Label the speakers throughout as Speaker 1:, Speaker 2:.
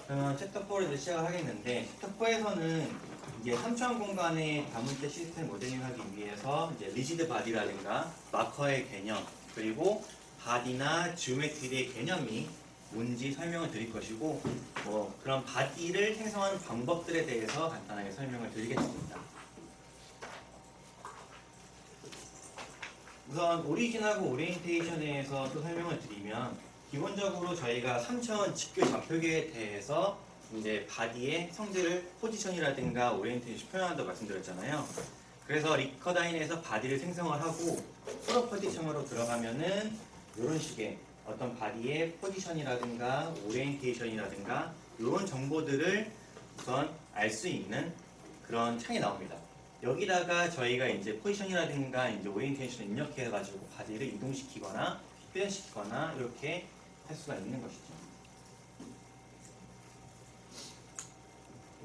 Speaker 1: 그러면 챕터 4를 이제 시작을 하겠는데, 챕터 4에서는 이제 3차원 공간의 다문자 시스템 모델링하기 위해서 이제 리지드 바디라든가 마커의 개념, 그리고 바디나 지오메트리의 개념이 뭔지 설명을 드릴 것이고, 그런 바디를 생성하는 방법들에 대해서 간단하게 설명을 드리겠습니다. 우선 오리진하고 오리엔테이션에 대해서 또 설명을 드리면, 기본적으로 저희가 3차원 직교 좌표계에 대해서 이제 바디의 성질을 포지션이라든가 오리엔테이션 표현한다고 말씀드렸잖아요. 그래서 리커다인에서 바디를 생성을 하고 프로퍼티션으로 들어가면은 이런 식의 어떤 바디의 포지션이라든가 오리엔테이션이라든가 이런 정보들을 우선 알 수 있는 그런 창이 나옵니다. 여기다가 저희가 이제 포지션이라든가 이제 오리엔테이션을 입력해가지고 바디를 이동시키거나 표현시키거나 이렇게 할 수가 있는 것이죠.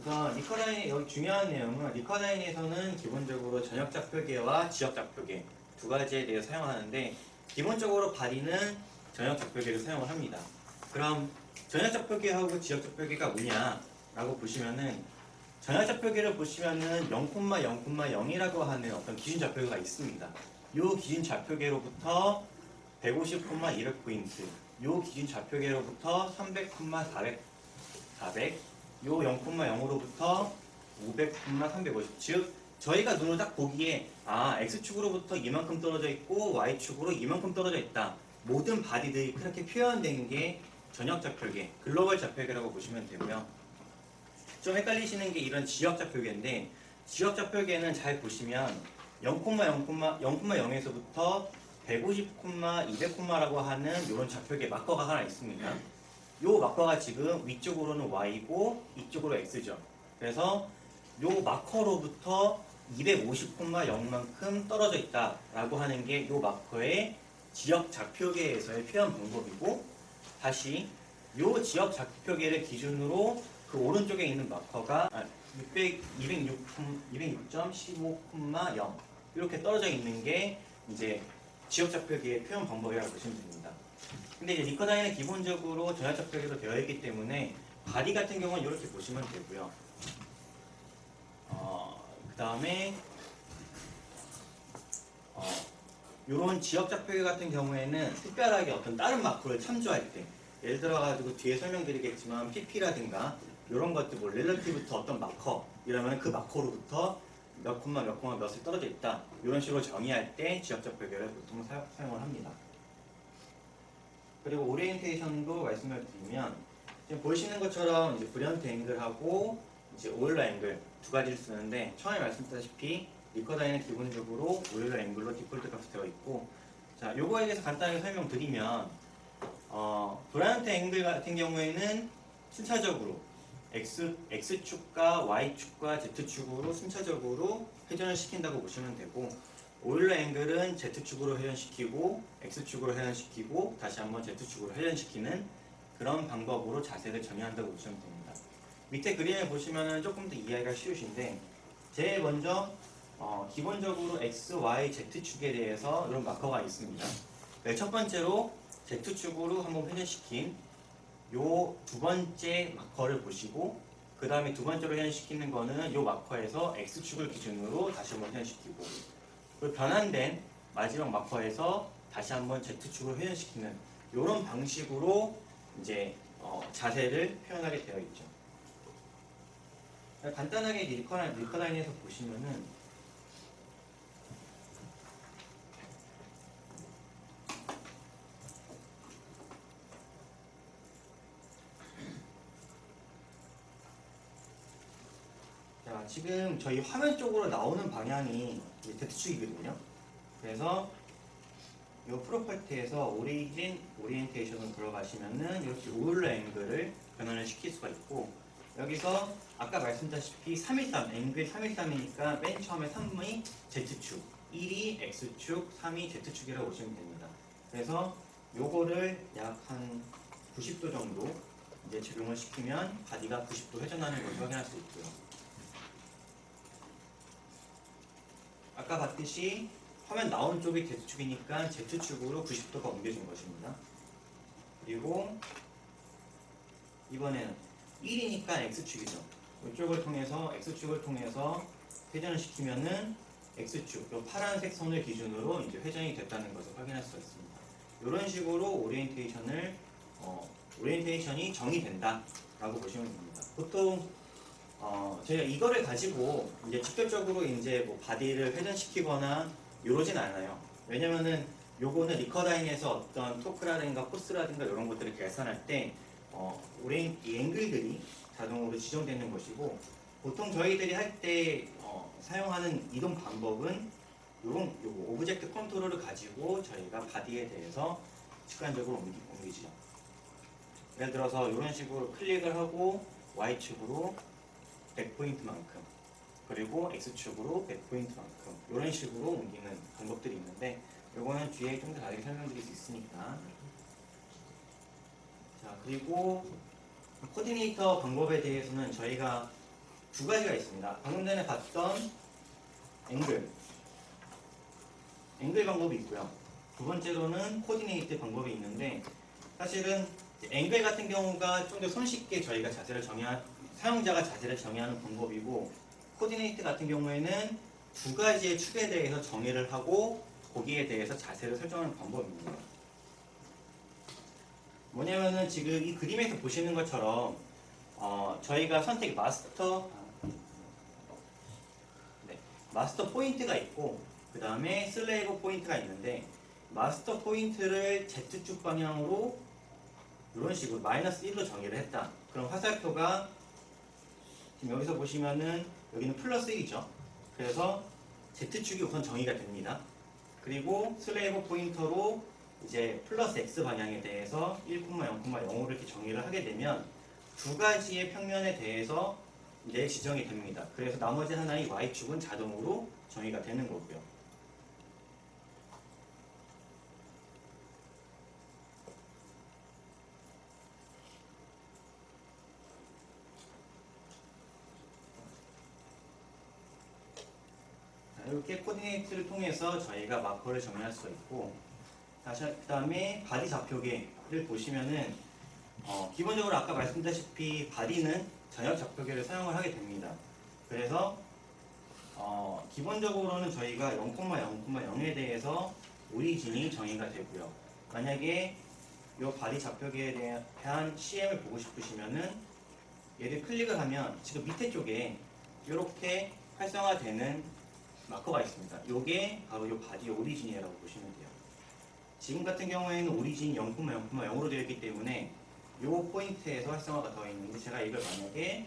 Speaker 1: 우선 리커다인, 여기 중요한 내용은 리커다인에서는 기본적으로 전역 좌표계와 지역 좌표계 두 가지에 대해서 사용하는데, 기본적으로 바디는 전역 좌표계를 사용을 합니다. 그럼 전역 좌표계하고 지역 좌표계가 뭐냐라고 보시면은, 전역 좌표계를 보시면은 0,0,0이라고 하는 어떤 기준 좌표계가 있습니다. 이 기준 좌표계로부터 150,200포인트, 이 기준 좌표계로부터 300,400, 요 0,0으로부터 500,350. 즉 저희가 눈으로 딱 보기에 X축으로부터 이만큼 떨어져 있고 Y축으로 이만큼 떨어져 있다. 모든 바디들이 그렇게 표현된 게 전역 좌표계, 글로벌 좌표계라고 보시면 되고요. 좀 헷갈리시는 게 이런 지역 좌표계인데, 지역 좌표계는 잘 보시면 0,0에서부터 150, 200라고 하는 이런 좌표계 마커가 하나 있습니다. 이 마커가 지금 위쪽으로는 Y고 이쪽으로 X죠. 그래서 이 마커로부터 250,0만큼 떨어져 있다라고 하는 게 이 마커의 지역 좌표계에서의 표현 방법이고, 다시 이 지역 좌표계를 기준으로 그 오른쪽에 있는 마커가 206.15,0 이렇게 떨어져 있는 게 이제 지역 좌표계의 표현 방법이라고 보시면 됩니다. 근데 이제 리커다인은 기본적으로 전역 좌표계로 되어 있기 때문에 바디 같은 경우는 이렇게 보시면 되고요. 그 다음에 이런 지역 좌표계 같은 경우에는 특별하게 어떤 다른 마크를 참조할 때, 예를 들어가지고 뒤에 설명드리겠지만 PP라든가 이런 것들, 뭐 렐러티브부터 어떤 마커 이러면 그 마커로부터 몇 콤마 몇을 떨어져 있다, 이런 식으로 정의할 때 지역 좌표계를 보통 사용을 합니다. 그리고 오리엔테이션도 말씀을 드리면, 지금 보시는 것처럼 이제 브련트 앵글하고 이제 오일러 앵글 두 가지를 쓰는데, 처음에 말씀드렸다시피 리커다인은 기본적으로 오일러 앵글로 디폴트 값이 되어 있고, 자, 요거에 대해서 간단하게 설명드리면, 브련트 앵글 같은 경우에는 순차적으로 X축과 Y축과 Z축으로 순차적으로 회전을 시킨다고 보시면 되고, 오일러 앵글은 Z축으로 회전시키고 X축으로 회전시키고 다시 한번 Z축으로 회전시키는 그런 방법으로 자세를 정의한다고 보시면 됩니다. 밑에 그림을 보시면 조금 더 이해하기가 쉬우신데, 제일 먼저 기본적으로 X, Y, Z축에 대해서 이런 마커가 있습니다. 첫 번째로 Z축으로 한번 회전시킨 요 두 번째 마커를 보시고, 그 다음에 두 번째로 회전시키는 거는 요 마커에서 X축을 기준으로 다시 한번 회전시키고, 그리고 변환된 마지막 마커에서 다시 한번 Z축으로 회전시키는 이런 방식으로 이제 자세를 표현하게 되어 있죠. 간단하게 리커다인에서 보시면은, 자, 지금 저희 화면 쪽으로 나오는 방향이 Z축이거든요. 그래서 이 프로퍼티에서 오리진, 오리엔테이션으로 들어가시면은 이렇게 오일러 앵글을 변환을 시킬 수가 있고, 여기서 아까 말씀드렸다시피 313, 앵글 313이니까 맨 처음에 3이 Z축, 1이 X축, 3이 Z축이라고 보시면 됩니다. 그래서 요거를 약 한 90도 정도 이제 적용을 시키면 바디가 90도 회전하는 것을 확인할 수 있고요. 아까 봤듯이 화면 나온 쪽이 Z축이니까 Z축으로 90도가 옮겨진 것입니다. 그리고 이번에는 1이니까 x축이죠. 이쪽을 통해서 x축을 통해서 회전을 시키면은 x축, 요 파란색 선을 기준으로 이제 회전이 됐다는 것을 확인할 수가 있습니다. 이런 식으로 오리엔테이션이 정의된다라고 보시면 됩니다. 보통 저희가 이거를 가지고 이제 직접적으로 이제 뭐 바디를 회전시키거나 이러진 않아요. 왜냐면은 요거는 리커다인에서 어떤 토크라든가 포스라든가 이런 것들을 계산할 때 이 앵글들이 자동으로 지정되는 것이고, 보통 저희들이 할 때 사용하는 이동 방법은 요거 오브젝트 컨트롤을 가지고 저희가 바디에 대해서 직관적으로 옮기죠. 예를 들어서 이런 식으로 클릭을 하고 Y축으로 100포인트만큼, 그리고 X축으로 100포인트만큼 이런 식으로 옮기는 방법들이 있는데, 요거는 뒤에 좀 더 다르게 설명드릴 수 있으니까. 자, 그리고 코디네이터 방법에 대해서는 저희가 두 가지가 있습니다. 방금 전에 봤던 앵글 방법이 있고요. 두 번째로는 코디네이트 방법이 있는데, 사실은 앵글 같은 경우가 좀 더 손쉽게 저희가 사용자가 자세를 정의하는 방법이고, 코디네이트 같은 경우에는 두 가지의 축에 대해서 정의를 하고 거기에 대해서 자세를 설정하는 방법입니다. 뭐냐면은 지금 이 그림에서 보시는 것처럼 저희가 선택 마스터 포인트가 있고, 그 다음에 슬레이브 포인트가 있는데, 마스터 포인트를 Z축 방향으로 이런 식으로 -1로 정의를 했다. 그럼 화살표가 지금 여기서 보시면은 여기는 +1이죠. 그래서 Z축이 우선 정의가 됩니다. 그리고 슬레이브 포인터로 이제 +X 방향에 대해서 1,0,0,5를 이렇게 정의를 하게 되면 두 가지의 평면에 대해서 이제 지정이 됩니다. 그래서 나머지 하나의 Y축은 자동으로 정의가 되는 거고요. 이렇게 코디네이트를 통해서 저희가 마커를 정의할 수가 있고, 그 다음에 바디 좌표계를 보시면은 기본적으로 아까 말씀드렸다시피 바디는 전역 좌표계를 사용을 하게 됩니다. 그래서 기본적으로는 저희가 0,0,0에 대해서 오리진이 정의가 되고요. 만약에 이 바디 좌표계에 대한 CM을 보고 싶으시면은 얘를 클릭을 하면 지금 밑에 쪽에 이렇게 활성화되는 마커가 있습니다. 이게 바로 이 바디 오리진이라고 보시면 돼요. 지금 같은 경우에는 오리진이 0,0,0으로 되어 있기 때문에 이 포인트에서 활성화가 되어 있는데, 제가 이걸 만약에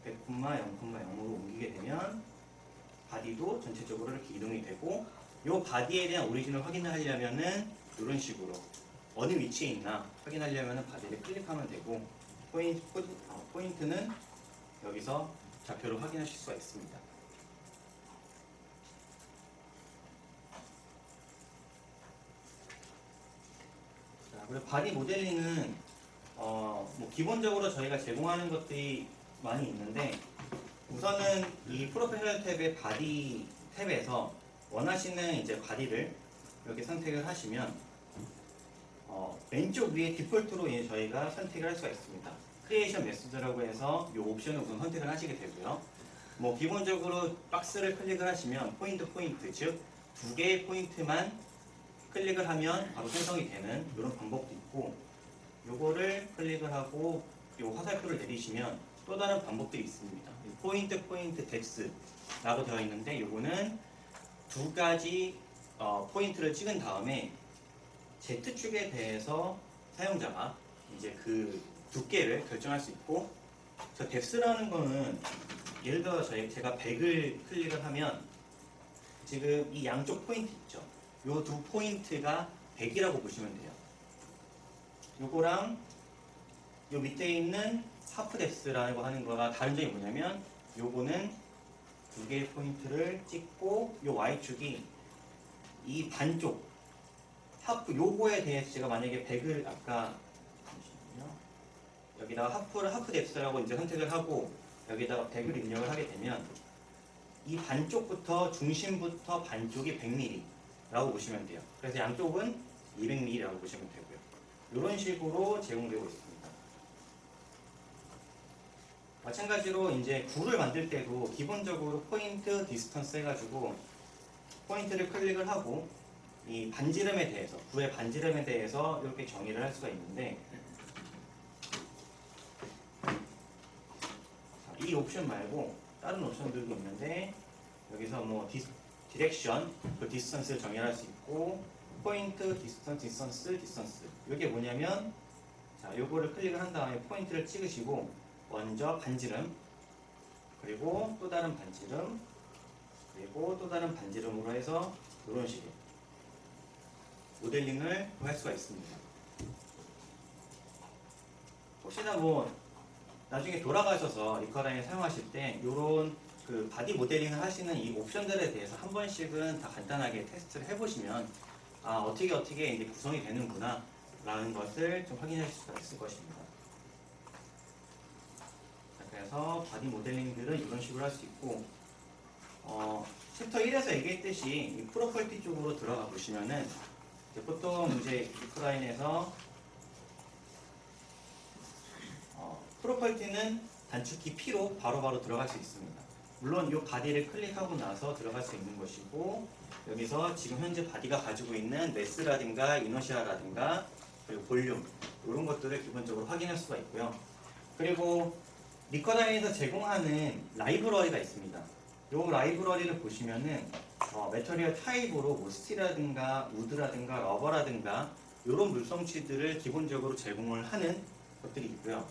Speaker 1: 100,0,0으로 옮기게 되면 바디도 전체적으로 이렇게 이동이 되고, 이 바디에 대한 오리진을 확인하려면은 이런 식으로 어느 위치에 있나 확인하려면은 바디를 클릭하면 되고, 포인트는 여기서 좌표를 확인하실 수가 있습니다. 자, 그리고 바디 모델링은 뭐 기본적으로 저희가 제공하는 것들이 많이 있는데, 우선은 이 프로페셔널 탭의 바디 탭에서 원하시는 이제 바디를 이렇게 선택을 하시면 왼쪽 위에 디폴트로 저희가 선택을 할 수가 있습니다. 크리에이션 메소드라고 해서 이 옵션을 우선 선택을 하시게 되고요. 뭐 기본적으로 박스를 클릭을 하시면 포인트, 즉 두 개의 포인트만 클릭을 하면 바로 생성이 되는 이런 방법도 있고, 요거를 클릭을 하고 요 화살표를 내리시면 또 다른 방법들이 있습니다. 포인트 덱스라고 되어 있는데, 요거는 두 가지 포인트를 찍은 다음에 Z축에 대해서 사용자가 이제 그 두께를 결정할 수 있고, 저 덱스라는 거는 예를 들어 제가 100을 클릭을 하면 지금 이 양쪽 포인트 있죠. 요 두 포인트가 100이라고 보시면 돼요. 요거랑 요 밑에 있는 하프 덱스라고 하는 거가 다른 점이 뭐냐면, 요거는 두 개의 포인트를 찍고 요 Y축이 이 반쪽 하프 요거에 대해서 제가 만약에 100을 아까 잠시만요. 여기다가 하프 덱스라고 이제 선택을 하고 여기다가 100을 입력을 하게 되면 이 반쪽부터 중심부터 반쪽이 100mm라고 보시면 돼요. 그래서 양쪽은 200mm라고 보시면 되고요. 이런 식으로 제공되고 있습니다. 마찬가지로 이제 구를 만들 때도 기본적으로 포인트 디스턴스 해가지고 포인트를 클릭을 하고 이 반지름에 대해서, 구의 반지름에 대해서 이렇게 정의를 할 수가 있는데, 이 옵션 말고 다른 옵션들도 있는데, 여기서 뭐 디렉션, 그 디스턴스를 정의할 수 있고, 포인트, 디스턴스. 이게 뭐냐면, 자, 요거를 클릭을 한 다음에 포인트를 찍으시고, 먼저 반지름, 그리고 또 다른 반지름, 그리고 또 다른 반지름으로 해서 이런 식의 모델링을 할 수가 있습니다. 혹시나 뭐 나중에 돌아가셔서 리커라인 사용하실 때 이런 그 바디 모델링을 하시는 이 옵션들에 대해서 한 번씩은 다 간단하게 테스트를 해보시면 어떻게 이제 구성이 되는구나 라는 것을 좀 확인할 수가 있을 것입니다. 자, 그래서 바디 모델링들은 이런 식으로 할 수 있고, 챕터 1에서 얘기했듯이 이 프로퍼티 쪽으로 들어가 보시면은 보통 이제 리커라인에서 프로퍼티는 단축키 P로 바로바로 들어갈 수 있습니다. 물론 이 바디를 클릭하고 나서 들어갈 수 있는 것이고, 여기서 지금 현재 바디가 가지고 있는 매스라든가 이너시아라든가 그리고 볼륨 이런 것들을 기본적으로 확인할 수가 있고요. 그리고 리커라인에서 제공하는 라이브러리가 있습니다. 이 라이브러리를 보시면은 매터리얼 타입으로 뭐 스틸이라든가 우드라든가 러버라든가 이런 물성치들을 기본적으로 제공을 하는 것들이 있고요.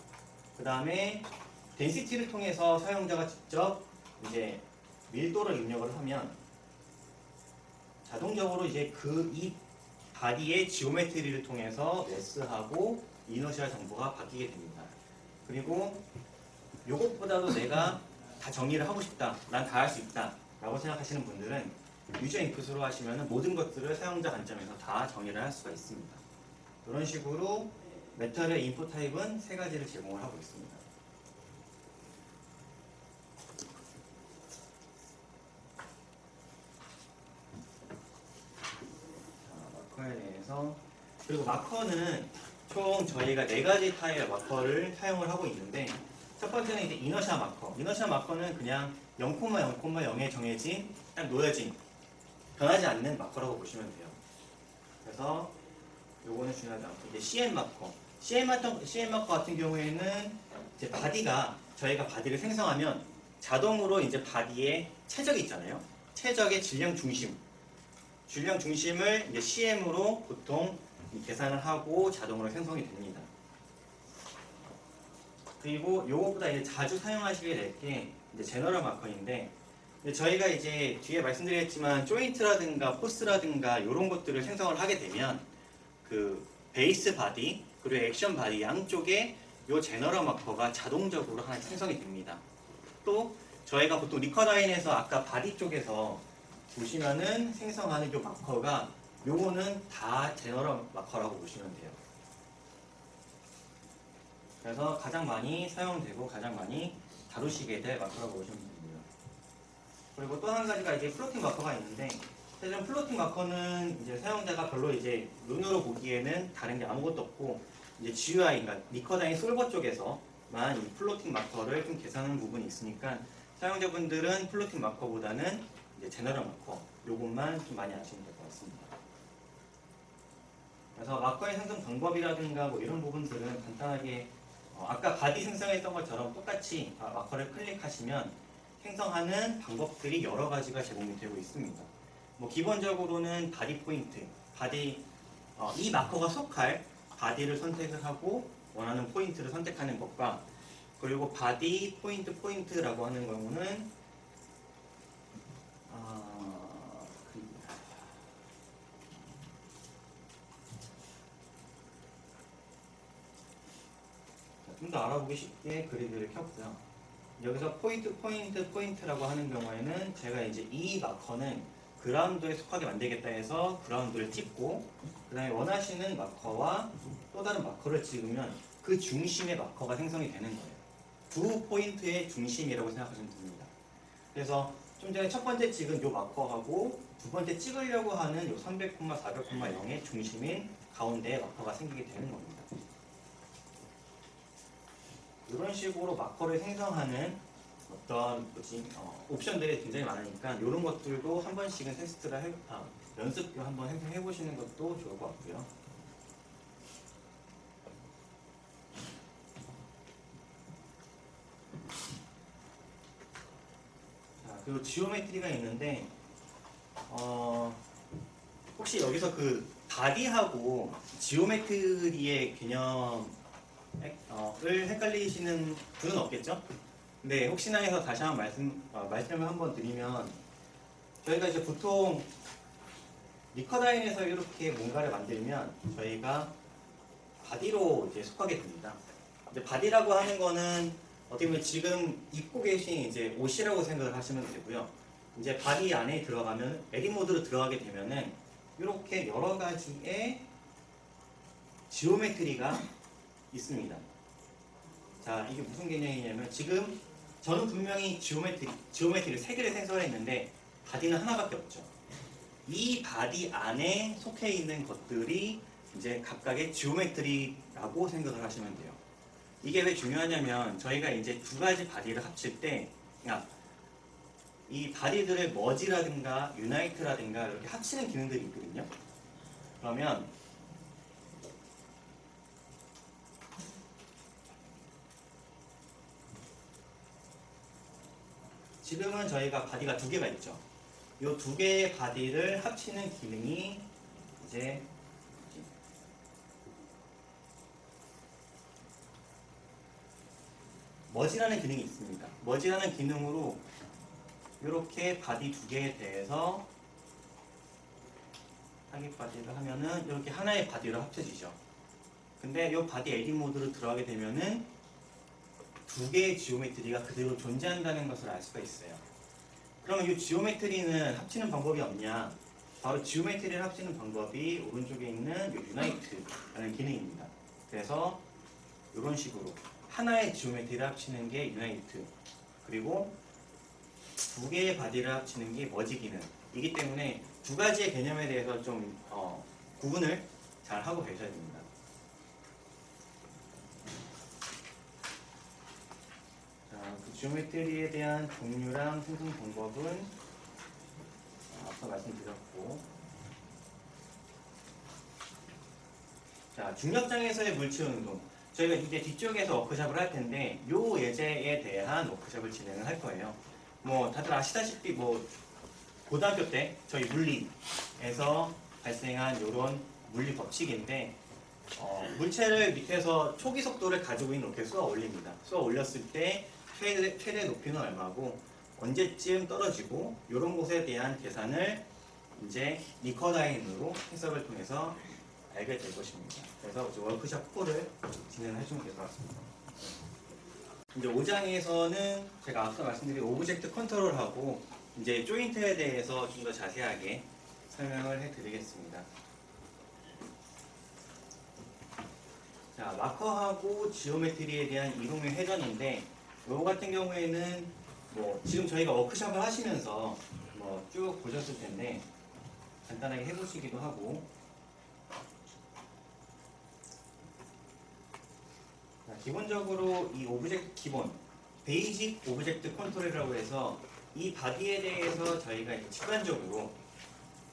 Speaker 1: 그 다음에 덴시티를 통해서 사용자가 직접 이제 밀도를 입력을 하면 자동적으로 이제 이 바디의 지오메트리를 통해서 매스하고 이너시아 정보가 바뀌게 됩니다. 그리고 요것보다도 내가 다 정리를 하고 싶다, 난 다 할 수 있다 라고 생각하시는 분들은 유저 인풋으로 하시면 모든 것들을 사용자 관점에서 다 정리를 할 수가 있습니다. 이런 식으로 매터리얼 인풋 타입은 세 가지를 제공을 하고 있습니다. 마커에 대해서, 그리고 마커는 총 저희가 네 가지 타입의 마커를 사용을 하고 있는데, 첫 번째는 이제 이너시아 마커. 이너시아 마커는 그냥 0,0,0에 정해진, 딱 놓여진, 변하지 않는 마커라고 보시면 돼요. 그래서 요거는 중요하지 않고, 이제 CM 마커. CM 마커 같은 경우에는 이제 바디가, 저희가 바디를 생성하면 자동으로 이제 바디에 최적이 있잖아요. 최적의 질량 중심을 이제 CM으로 보통 계산을 하고 자동으로 생성이 됩니다. 그리고 요것보다 이제 자주 사용하시게 될 게 이제 제너럴 마커인데, 저희가 이제 뒤에 말씀드렸지만 조인트라든가 포스라든가 이런 것들을 생성을 하게 되면 그 베이스 바디 그리고 액션 바디 양쪽에 요 제너럴 마커가 자동적으로 하나 생성이 됩니다. 또 저희가 보통 리커라인에서 아까 바디 쪽에서 보시면은 생성하는 요 마커가 요거는 다 제너럴 마커라고 보시면 돼요. 그래서 가장 많이 사용되고 가장 많이 다루시게 될 마커라고 보시면 됩니다. 그리고 또 한 가지가 이제 플로팅 마커가 있는데, 사실 플로팅 마커는 이제 사용자가 별로 이제 눈으로 보기에는 다른 게 아무것도 없고, 이제 GUI, 그러니까 리커다인 솔버 쪽에서만 이 플로팅 마커를 좀 계산하는 부분이 있으니까 사용자분들은 플로팅 마커보다는 이제 제너럴 마커 요것만 좀 많이 아시면 될 것 같습니다. 그래서 마커의 생성 방법이라든가 뭐 이런 부분들은 간단하게 아까 바디 생성했던 것처럼 똑같이 마커를 클릭하시면 생성하는 방법들이 여러 가지가 제공이 되고 있습니다. 뭐 기본적으로는 바디 포인트, 이 마커가 속할 바디를 선택을 하고 원하는 포인트를 선택하는 것과, 그리고 바디 포인트라고 하는 경우는 좀 더 알아보기 쉽게 그리드를 켰고요. 여기서 포인트라고 하는 경우에는 제가 이제 이 마커는 그라운드에 속하게 만들겠다 해서 그라운드를 찍고, 그 다음에 원하시는 마커와 또 다른 마커를 찍으면 그 중심의 마커가 생성이 되는 거예요. 두 포인트의 중심이라고 생각하시면 됩니다. 그래서 좀 전에 첫 번째 찍은 요 마커하고 두 번째 찍으려고 하는 요 300, 400,0의 중심인 가운데에 마커가 생기게 되는 겁니다. 이런 이런 식으로 마커를 생성하는 어떤 옵션들이 굉장히 많으니까 이런 것들도 한 번씩은 연습 한번 해보시는 것도 좋을 것 같고요. 자, 그리고 지오메트리가 있는데 혹시 여기서 그 바디하고 지오메트리의 개념을 헷갈리시는 분은 없겠죠? 근데 혹시나 해서 다시 한번 말씀을 한번 드리면 저희가 이제 보통 리커다인에서 이렇게 뭔가를 만들면 저희가 바디로 이제 속하게 됩니다. 근데 바디라고 하는 거는 어떻게 보면 지금 입고 계신 이제 옷이라고 생각을 하시면 되고요. 이제 바디 안에 들어가면 에디 모드로 들어가게 되면은 이렇게 여러 가지의 지오메트리가 있습니다. 자, 이게 무슨 개념이냐면 지금 저는 분명히 지오메트리 3개를 생성했는데 바디는 하나밖에 없죠. 이 바디 안에 속해 있는 것들이 이제 각각의 지오메트리라고 생각을 하시면 돼요. 이게 왜 중요하냐면 저희가 이제 두 가지 바디를 합칠 때 이 바디들을 머지라든가 유나이트라든가 이렇게 합치는 기능들이 있거든요. 그러면 지금은 저희가 바디가 2개가 있죠. 이 2개의 바디를 합치는 기능이 이제 머지라는 기능이 있습니다. 머지라는 기능으로 이렇게 바디 2개에 대해서 타깃 바디를 하면은 이렇게 하나의 바디로 합쳐지죠. 근데 이 바디 에디 모드로 들어가게 되면은 2개의 지오메트리가 그대로 존재한다는 것을 알 수가 있어요. 그러면 이 지오메트리는 합치는 방법이 없냐? 바로 지오메트리를 합치는 방법이 오른쪽에 있는 이 유나이트라는 기능입니다. 그래서 이런 식으로 하나의 지오메트리를 합치는 게 유나이트, 그리고 2개의 바디를 합치는 게 머지 기능이기 때문에 2가지의 개념에 대해서 좀 구분을 잘 하고 계셔야 됩니다. 자, 그 지오메트리에 대한 종류랑 생성 방법은 앞서 말씀드렸고, 자, 중력장에서의 물체 운동. 저희가 이제 뒤쪽에서 워크샵을 할 텐데 요 예제에 대한 워크샵을 진행을 할 거예요. 뭐 다들 아시다시피 뭐 고등학교 때 저희 물리에서 발생한 이런 물리 법칙인데 물체를 밑에서 초기 속도를 가지고 있는 이렇게 쏘아 올립니다. 쏘아 올렸을 때 최대 높이는 얼마고 언제쯤 떨어지고 이런 것에 대한 계산을 이제 리커다인으로 해석을 통해서 알게 될 것입니다. 그래서 이제 워크샵 4를 진행을 해주면 될 것 같습니다. 이제 5장에서는 제가 앞서 말씀드린 오브젝트 컨트롤하고 이제 조인트에 대해서 좀 더 자세하게 설명을 해드리겠습니다. 자, 마커하고 지오메트리에 대한 이동의 회전인데 이거 같은 경우에는 뭐 지금 저희가 워크샵을 하시면서 뭐 쭉 보셨을 텐데 간단하게 해보시기도 하고, 자, 기본적으로 이 오브젝트 기본 베이직 오브젝트 컨트롤이라고 해서 이 바디에 대해서 저희가 이제 직관적으로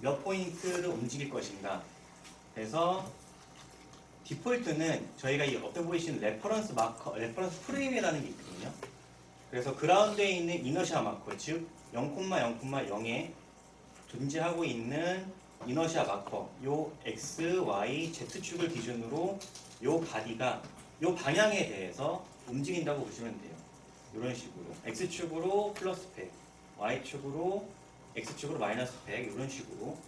Speaker 1: 몇 포인트를 움직일 것인가. 그래서 디폴트는 저희가 이 옆에 보이시는 레퍼런스 프레임이라는 게 있거든요. 그래서 그라운드에 있는 이너시아 마커, 즉 0,0,0에 존재하고 있는 이너시아 마커, 요 X, Y, Z축을 기준으로 요 바디가 요 방향에 대해서 움직인다고 보시면 돼요. 이런 식으로 X축으로 플러스 100, Y축으로 X축으로 마이너스 100 이런 식으로.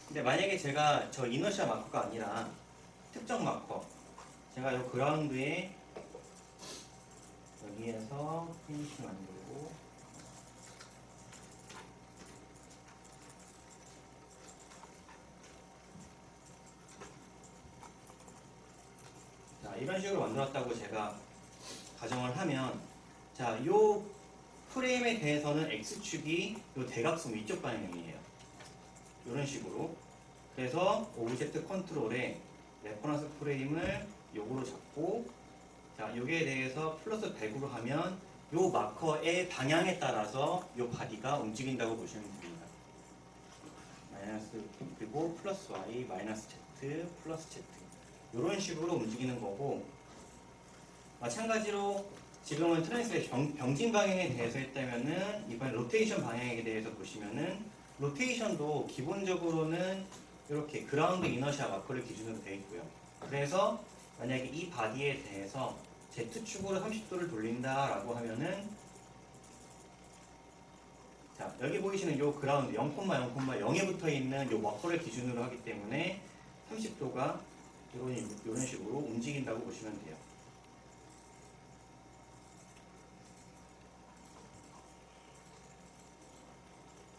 Speaker 1: 근데 만약에 제가 저 이너시아 마커가 아니라 특정 마커, 제가 이 그라운드에 여기에서 피니시 만들고 자, 이런 식으로 만들었다고 제가 가정을 하면, 자, 요 프레임에 대해서는 X축이 요 대각선 위쪽 방향이에요. 이런 식으로. 그래서 오브젝트 컨트롤에 레퍼런스 프레임을 요거로 잡고 자, 여기에 대해서 플러스 100으로 하면 요 마커의 방향에 따라서 요 바디가 움직인다고 보시면 됩니다. 마이너스 그리고 플러스 y 마이너스 z 플러스 z 이런 식으로 움직이는 거고, 마찬가지로 지금은 트랜스레이션 병진 방향에 대해서 했다면은 이번 로테이션 방향에 대해서 보시면은 로테이션도 기본적으로는 이렇게 그라운드 이너시아 마커를 기준으로 되어 있고요. 그래서 만약에 이 바디에 대해서 Z축으로 30도를 돌린다라고 하면은, 자, 여기 보이시는 요 그라운드 0,0,0에 붙어 있는 요 마커를 기준으로 하기 때문에 30도가 이런 식으로 움직인다고 보시면 돼요.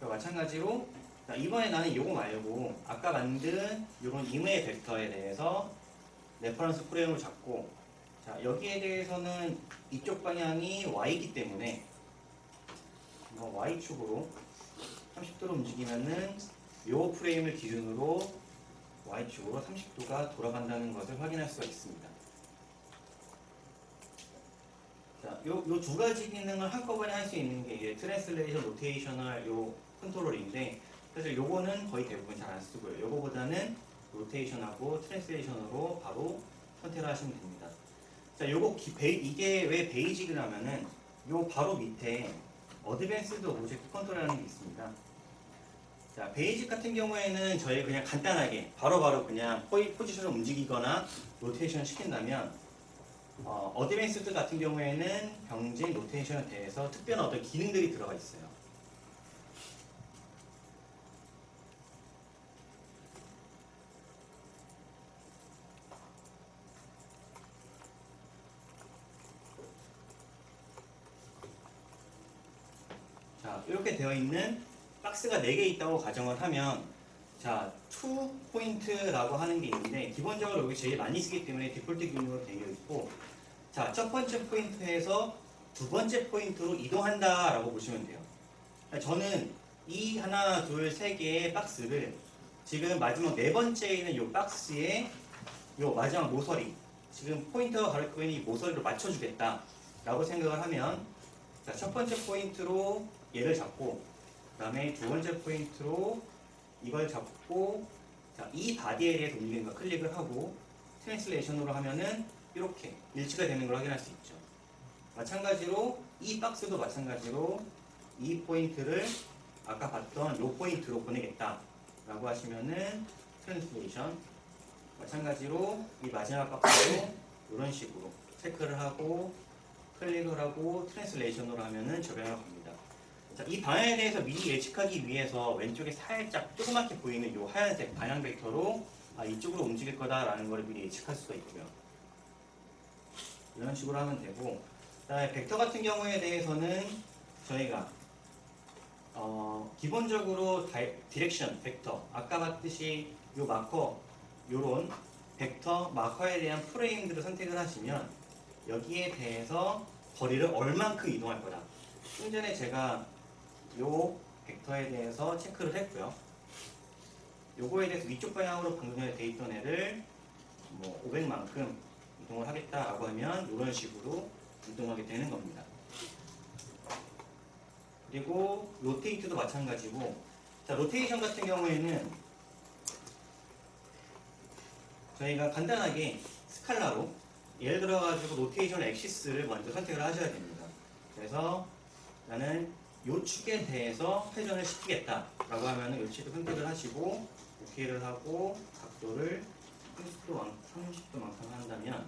Speaker 1: 마찬가지로 이번에 나는 요거 말고 아까 만든 요런 임의 벡터에 대해서 레퍼런스 프레임을 잡고, 자, 여기에 대해서는 이쪽 방향이 y이기 때문에 y축으로 30도로 움직이면은 요 프레임을 기준으로 y축으로 30도가 돌아간다는 것을 확인할 수가 있습니다. 자, 요 두 가지 기능을 한꺼번에 할 수 있는 게 이제 트랜슬레이션, 로테이셔널 요 컨트롤인데, 사실 요거는 거의 대부분 잘 안 쓰고요. 요거보다는 로테이션하고 트랜슬레이션으로 바로 선택을 하시면 됩니다. 자, 요거 이게 왜 베이직이라면은 요 바로 밑에 어드밴스드 오브젝트 컨트롤이라는 게 있습니다. 자, 베이직 같은 경우에는 저희 그냥 간단하게 바로바로 그냥 포지션을 움직이거나 로테이션을 시킨다면, 어드밴스드 같은 경우에는 병진 로테이션에 대해서 특별한 어떤 기능들이 들어가 있어요. 자, 이렇게 되어 있는 박스가 4개 있다고 가정을 하면, 자, 투 포인트라고 하는 게 있는데 기본적으로 여기 제일 많이 쓰기 때문에 디폴트 기능으로 되어 있고, 자, 첫 번째 포인트에서 두 번째 포인트로 이동한다라고 보시면 돼요. 저는 이 하나, 둘, 세 개의 박스를 지금 마지막 네 번째에 있는 이 박스에 이 마지막 모서리, 지금 포인터가 가리키고 있는 이 모서리로 맞춰주겠다라고 생각을 하면, 자, 첫 번째 포인트로 얘를 잡고, 그 다음에 두 번째 포인트로 이걸 잡고, 자, 이 바디에 대해서 움직이는 거 클릭을 하고 트랜슬레이션으로 하면은 이렇게 일치가 되는 걸 확인할 수 있죠. 마찬가지로 이 박스도 마찬가지로 이 포인트를 아까 봤던 이 포인트로 보내겠다 라고 하시면은 트랜슬레이션, 마찬가지로 이 마지막 박스도 이런 식으로 체크를 하고 클릭을 하고 트랜슬레이션으로 하면은 적용을 합니다. 자, 이 방향에 대해서 미리 예측하기 위해서 왼쪽에 살짝 조그맣게 보이는 이 하얀색 방향 벡터로 이쪽으로 움직일 거다라는 걸 미리 예측할 수가 있고요. 이런 식으로 하면 되고, 그다음에 벡터 같은 경우에 대해서는 저희가 기본적으로 디렉션 벡터, 아까 봤듯이 이 마커, 요런 벡터 마커에 대한 프레임들을 선택을 하시면 여기에 대해서 거리를 얼만큼 이동할 거다. 좀 전에 제가 요 벡터에 대해서 체크를 했고요. 요거에 대해서 위쪽 방향으로 방금 전에 돼 있던 애를 뭐 500만큼 이동을 하겠다라고 하면 이런 식으로 이동하게 되는 겁니다. 그리고 로테이트도 마찬가지고, 자, 로테이션 같은 경우에는 저희가 간단하게 스칼라로 예를 들어가지고 로테이션 엑시스를 먼저 선택을 하셔야 됩니다. 그래서 나는 요 축에 대해서 회전을 시키겠다라고 하면은 요 축을 선택을 하시고 OK를 하고 각도를 30도만큼 한다면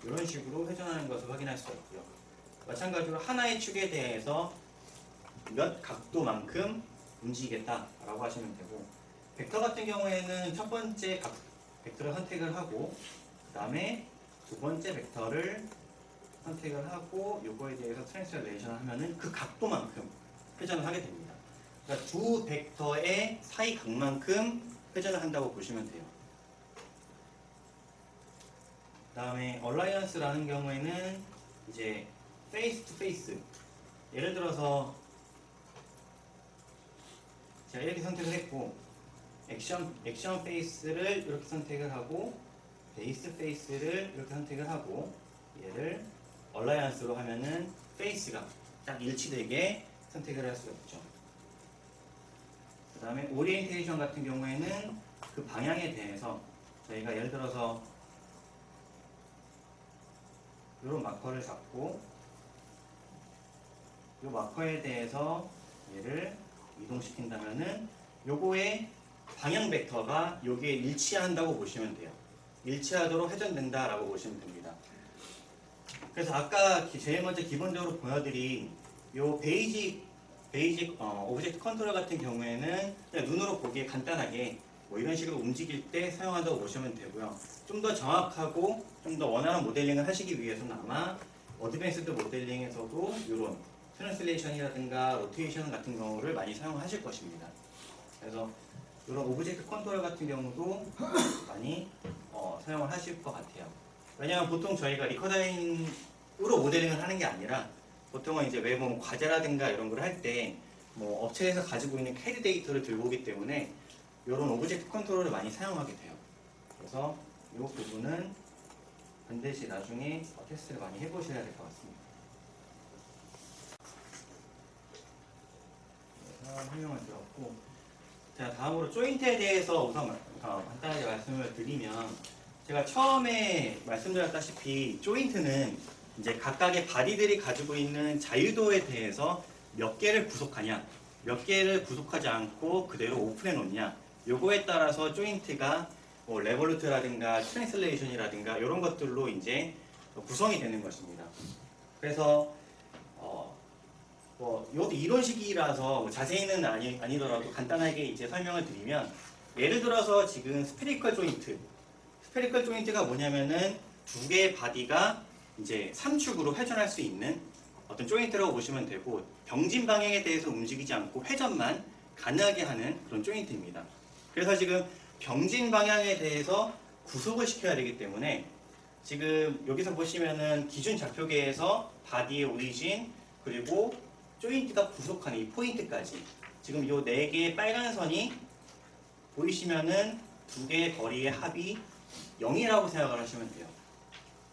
Speaker 1: 이런 식으로 회전하는 것을 확인할 수가 있고요. 마찬가지로 하나의 축에 대해서 몇 각도만큼 움직이겠다라고 하시면 되고, 벡터 같은 경우에는 첫 번째 벡터를 선택을 하고 그 다음에 두 번째 벡터를 선택을 하고 요거에 대해서 트랜슬레이션을 하면은 그 각도만큼 회전을 하게 됩니다. 그러니까 두 벡터의 사이 각만큼 회전을 한다고 보시면 돼요. 그 다음에 얼라이언스라는 경우에는 이제 페이스 투 페이스, 예를 들어서 제가 이렇게 선택을 했고 액션 페이스를 이렇게 선택을 하고 베이스 페이스를 이렇게 선택을 하고 얘를 얼라이언스로 하면은 페이스가 딱 일치되게 선택을 할 수가 있죠. 그 다음에 오리엔테이션 같은 경우에는 그 방향에 대해서 저희가 예를 들어서 이런 마커를 잡고 이 마커에 대해서 얘를 이동시킨다면은 요거의 방향 벡터가 여기에 일치한다고 보시면 돼요. 일치하도록 회전된다라고 보시면 됩니다. 그래서 아까 제일 먼저 기본적으로 보여드린 요 베이직 오브젝트 컨트롤 같은 경우에는 그냥 눈으로 보기에 간단하게 뭐 이런 식으로 움직일 때 사용한다고 보시면 되고요. 좀 더 정확하고 좀 더 원활한 모델링을 하시기 위해서는 아마 어드밴스드 모델링에서도 이런 트랜슬레이션이라든가 로테이션 같은 경우를 많이 사용하실 것입니다. 그래서 이런 오브젝트 컨트롤 같은 경우도 많이 사용을 하실 것 같아요. 왜냐하면 보통 저희가 리커다인으로 모델링을 하는 게 아니라 보통은 이제 외부 뭐 과제라든가 이런 걸 할 때 뭐 업체에서 가지고 있는 캐리 데이터를 들고 오기 때문에 이런 오브젝트 컨트롤을 많이 사용하게 돼요. 그래서 이 부분은 반드시 나중에 테스트를 많이 해보셔야 될 것 같습니다. 그래서 설명을 드렸고, 자 다음으로 조인트에 대해서 우선 간단하게 말씀을 드리면, 제가 처음에 말씀드렸다시피 조인트는 이제 각각의 바디들이 가지고 있는 자유도에 대해서 몇 개를 구속하냐, 몇 개를 구속하지 않고 그대로 오픈해 놓냐, 요거에 따라서 조인트가 뭐 레볼루트라든가 트랜슬레이션이라든가 이런 것들로 이제 구성이 되는 것입니다. 그래서 이것도 이론식이라서 뭐 자세히는 아니더라도 간단하게 이제 설명을 드리면, 예를 들어서 지금 스페리컬 조인트가 뭐냐면은 두 개의 바디가 이제 3축으로 회전할 수 있는 어떤 조인트라고 보시면 되고, 병진 방향에 대해서 움직이지 않고 회전만 가능하게 하는 그런 조인트입니다. 그래서 지금 병진 방향에 대해서 구속을 시켜야 되기 때문에, 지금 여기서 보시면은 기준 좌표계에서 바디의 오리진 그리고 조인트가 구속하는 이 포인트까지, 지금 이 4개의 빨간 선이 보이시면은 두 개의 거리의 합이 0이라고 생각을 하시면 돼요.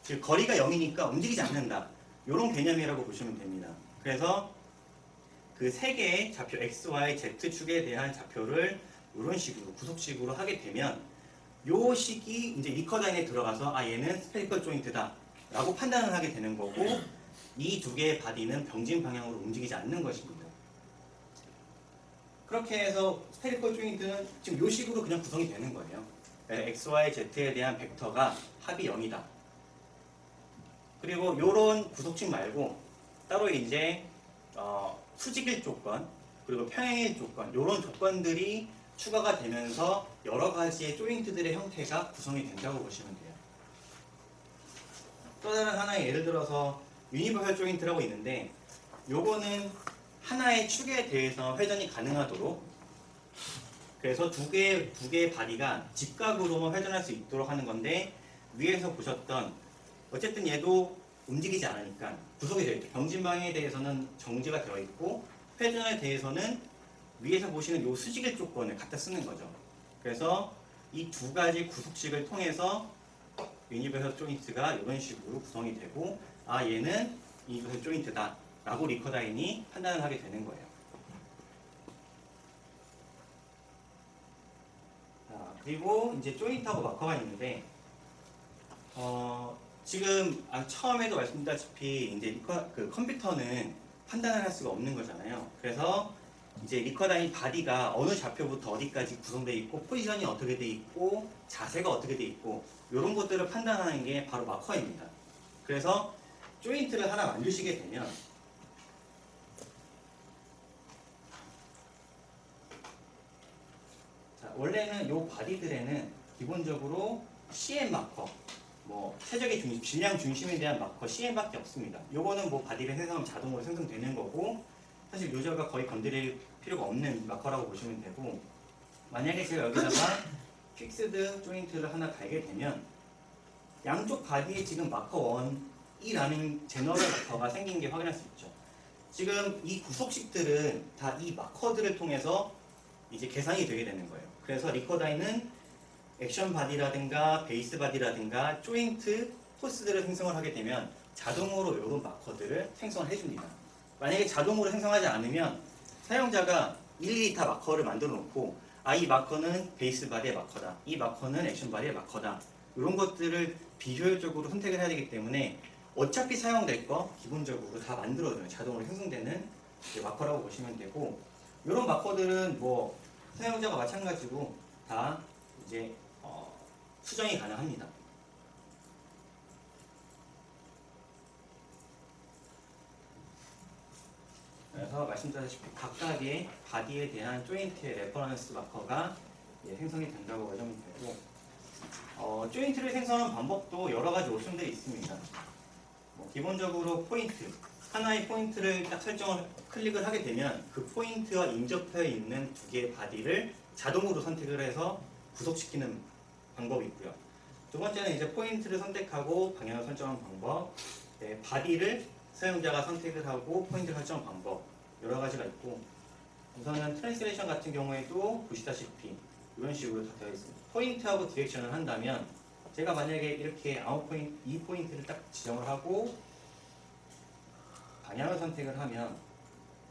Speaker 1: 즉 거리가 0이니까 움직이지 않는다, 이런 개념이라고 보시면 됩니다. 그래서 그 3개의 좌표 X, Y, Z축에 대한 좌표를 이런 식으로 구속식으로 하게 되면, 요 식이 이제 리커다인에 들어가서 얘는 스페리컬 조인트다 라고 판단을 하게 되는 거고, 이 두 개의 바디는 병진 방향으로 움직이지 않는 것입니다. 그렇게 해서 스페리컬 조인트는 지금 요 식으로 그냥 구성이 되는 거예요. X, Y, Z에 대한 벡터가 합이 0이다. 그리고 요런 구속식 말고 따로 이제 수직일 조건 그리고 평행일 조건, 요런 조건들이 추가가 되면서 여러 가지의 조인트들의 형태가 구성이 된다고 보시면 돼요. 또 다른 하나의 예를 들어서 유니버설 조인트라고 있는데, 요거는 하나의 축에 대해서 회전이 가능하도록, 그래서 두 개의 바디가 직각으로 회전할 수 있도록 하는 건데, 위에서 보셨던 어쨌든 얘도 움직이지 않으니까 구속이 되어 있죠. 병진 방향에 대해서는 정지가 되어 있고, 회전에 대해서는 위에서 보시는 요 수직일 조건을 갖다 쓰는 거죠. 그래서 이 두 가지 구속식을 통해서 유니버설 조인트가 이런 식으로 구성이 되고, 얘는 유니버설 조인트다 라고 리커다인이 판단을 하게 되는 거예요. 그리고 이제 조인트하고 마커가 있는데, 지금 처음에도 말씀드렸다시피 이제 그 컴퓨터는 판단을 할 수가 없는 거잖아요. 그래서 이제 리커다인 바디가 어느 좌표부터 어디까지 구성되어 있고, 포지션이 어떻게 되어 있고, 자세가 어떻게 되어 있고, 이런 것들을 판단하는 게 바로 마커입니다. 그래서 조인트를 하나 만드시게 되면, 원래는 이 바디들에는 기본적으로 CM 마커, 뭐 최적의 중심, 질량 중심에 대한 마커 CM밖에 없습니다. 요거는 뭐 바디를 생성하면 자동으로 생성되는 거고, 사실 유저가 거의 건드릴 필요가 없는 마커라고 보시면 되고, 만약에 제가 여기다가 픽스드 조인트를 하나 달게 되면 양쪽 바디에 지금 마커 1이라는 제너럴 마커가 생긴 게 확인할 수 있죠. 지금 이 구속식들은 다 이 마커들을 통해서 이제 계산이 되게 되는 거예요. 그래서 리커다인은 액션 바디라든가 베이스 바디라든가 조인트 포스들을 생성을 하게 되면 자동으로 이런 마커들을 생성을 해줍니다. 만약에 자동으로 생성하지 않으면 사용자가 일일이 다 마커를 만들어 놓고 이 마커는 베이스 바디의 마커다. 이 마커는 액션 바디의 마커다. 이런 것들을 비효율적으로 선택을 해야 되기 때문에 어차피 사용될 거 기본적으로 다 만들어줘요. 자동으로 생성되는 마커라고 보시면 되고 이런 마커들은 뭐 사용자가 마찬가지로 다 이제 수정이 가능합니다. 그래서 말씀드렸다시피 각각의 바디에 대한 조인트의 레퍼런스 마커가 생성이 된다고 보시면 되고 조인트를 생성하는 방법도 여러 가지 옵션들이 있습니다. 기본적으로 포인트, 하나의 포인트를 딱 클릭을 하게 되면 그 포인트와 인접해 있는 두 개의 바디를 자동으로 선택을 해서 구속시키는 방법이 있고요. 두 번째는 이제 포인트를 선택하고 방향을 설정하는 방법, 바디를 사용자가 선택을 하고 포인트를 설정하는 방법 여러 가지가 있고 우선은 트랜스레이션 같은 경우에도 보시다시피 이런 식으로 다 되어 있습니다. 포인트하고 디렉션을 한다면 제가 만약에 이렇게 이 포인트를 딱 지정을 하고 방향을 선택을 하면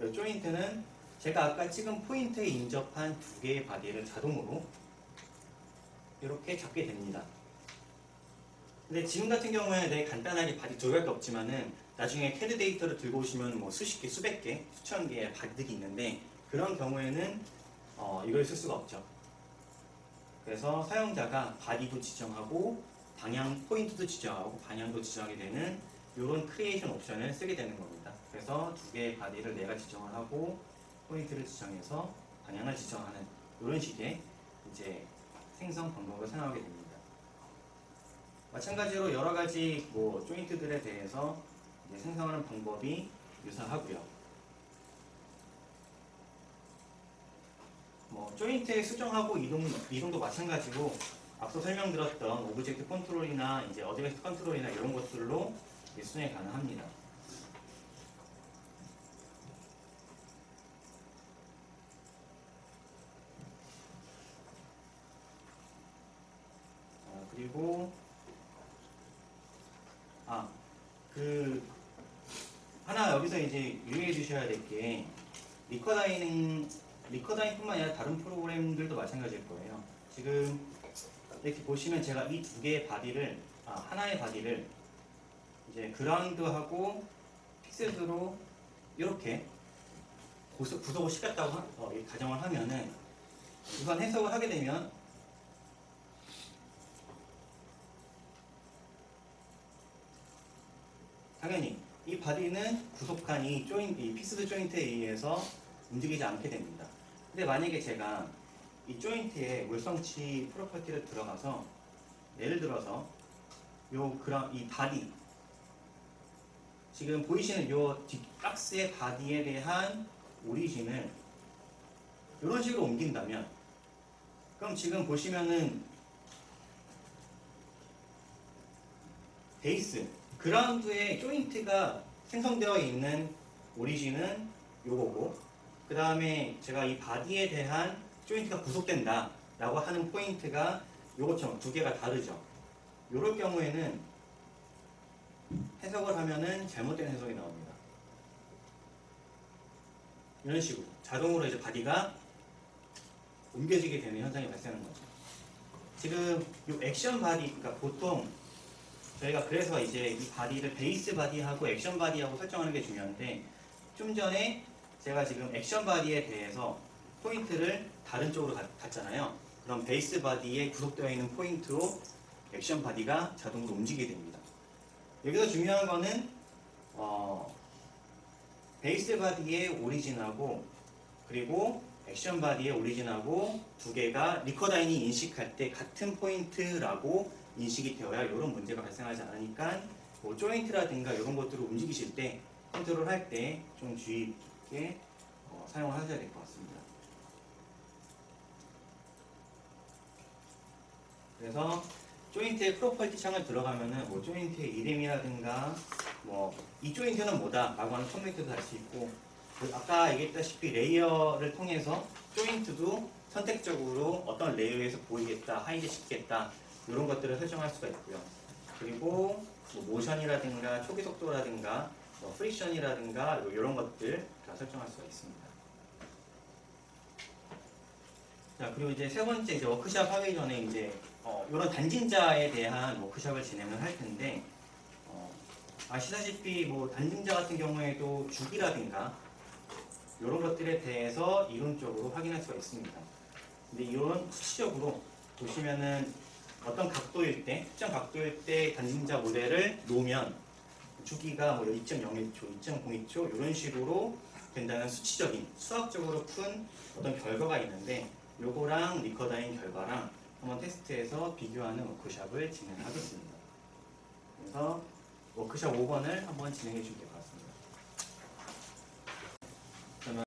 Speaker 1: 이 조인트는 제가 아까 찍은 포인트에 인접한 두 개의 바디를 자동으로 이렇게 잡게 됩니다. 근데 지금 같은 경우에는 되게 간단하게 바디 조각이 없지만은 나중에 캐드 데이터를 들고 오시면 뭐 수십 개, 수백 개, 수천 개의 바디들이 있는데 그런 경우에는 이걸 쓸 수가 없죠. 그래서 사용자가 바디도 지정하고 방향 포인트도 지정하고 방향도 지정하게 되는 이런 크리에이션 옵션을 쓰게 되는 겁니다. 그래서 두 개의 바디를 내가 지정을 하고 포인트를 지정해서 방향을 지정하는 이런 식의 이제 생성 방법을 사용하게 됩니다. 마찬가지로 여러 가지 조인트들에 대해서 생성하는 방법이 유사하고요. 조인트의 수정하고 이동도 마찬가지로 앞서 설명드렸던 오브젝트 컨트롤이나 이제 어드밴스 컨트롤이나 이런 것들로 수정이 가능합니다. 그리고 하나 여기서 이제 유의해 주셔야 될 게 리커다인뿐만 아니라 다른 프로그램들도 마찬가지일 거예요. 지금 이렇게 보시면 제가 이 두 개의 바디를 하나의 바디를 이제 그라운드하고 픽셋으로 이렇게 구속을 시켰다고 가정을 하면은 우선 해석을 하게 되면 당연히 이 바디는 구속한 이 픽스드 조인트에 의해서 움직이지 않게 됩니다. 근데 만약에 제가 이 조인트의 물성치 프로퍼티를 들어가서 예를 들어서 이 바디 지금 보이시는 요 뒷박스의 바디에 대한 오리진을 이런 식으로 옮긴다면 그럼 지금 보시면은 베이스 그라운드에 조인트가 생성되어 있는 오리진은 요거고 그 다음에 제가 이 바디에 대한 조인트가 구속된다 라고 하는 포인트가 요것처럼 두 개가 다르죠. 요럴 경우에는 해석을 하면은 잘못된 해석이 나옵니다. 이런 식으로 자동으로 이제 바디가 옮겨지게 되는 현상이 발생하는 거죠. 지금 이 액션 바디, 그러니까 보통 저희가 그래서 이제 이 바디를 베이스 바디하고 액션 바디하고 설정하는 게 중요한데 좀 전에 제가 지금 액션 바디에 대해서 포인트를 다른 쪽으로 갔잖아요. 그럼 베이스 바디에 구속되어 있는 포인트로 액션 바디가 자동으로 움직이게 됩니다. 여기서 중요한 거는 베이스 바디의 오리진하고 그리고 액션 바디의 오리진하고 두 개가 리커다인이 인식할 때 같은 포인트라고 인식이 되어야 이런 문제가 발생하지 않으니까 조인트라든가 이런 것들을 움직이실 때 컨트롤 할 때 좀 주의 깊게 사용을 하셔야 될 것 같습니다. 그래서 조인트의 프로퍼티 창을 들어가면은 조인트의 이름이라든가 이 조인트는 뭐다 라고 하는 커맨드도 할 수 있고 아까 얘기했다시피 레이어를 통해서 조인트도 선택적으로 어떤 레이어에서 보이겠다, 하이드 시키겠다 이런 것들을 설정할 수가 있고요. 그리고 뭐 모션이라든가 초기 속도라든가 뭐 프릭션이라든가 이런 것들 다 설정할 수가 있습니다. 자, 그리고 이제 세 번째 이제 워크샵 하기 전에 이제 이런 단진자에 대한 워크샵을 진행을 할 텐데 아시다시피 뭐 단진자 같은 경우에도 주기라든가 이런 것들에 대해서 이론적으로 확인할 수가 있습니다. 근데 이런 수치적으로 보시면은 어떤 각도일 때, 특정 각도일 때 단진자 모델을 놓으면 주기가 뭐 2.01초, 2.02초 이런 식으로 된다는 수치적인, 수학적으로 푼 어떤 결과가 있는데 요거랑 리커다인 결과랑 한번 테스트해서 비교하는 워크샵을 진행하겠습니다. 그래서 워크샵 5번을 한번 진행해 주세요.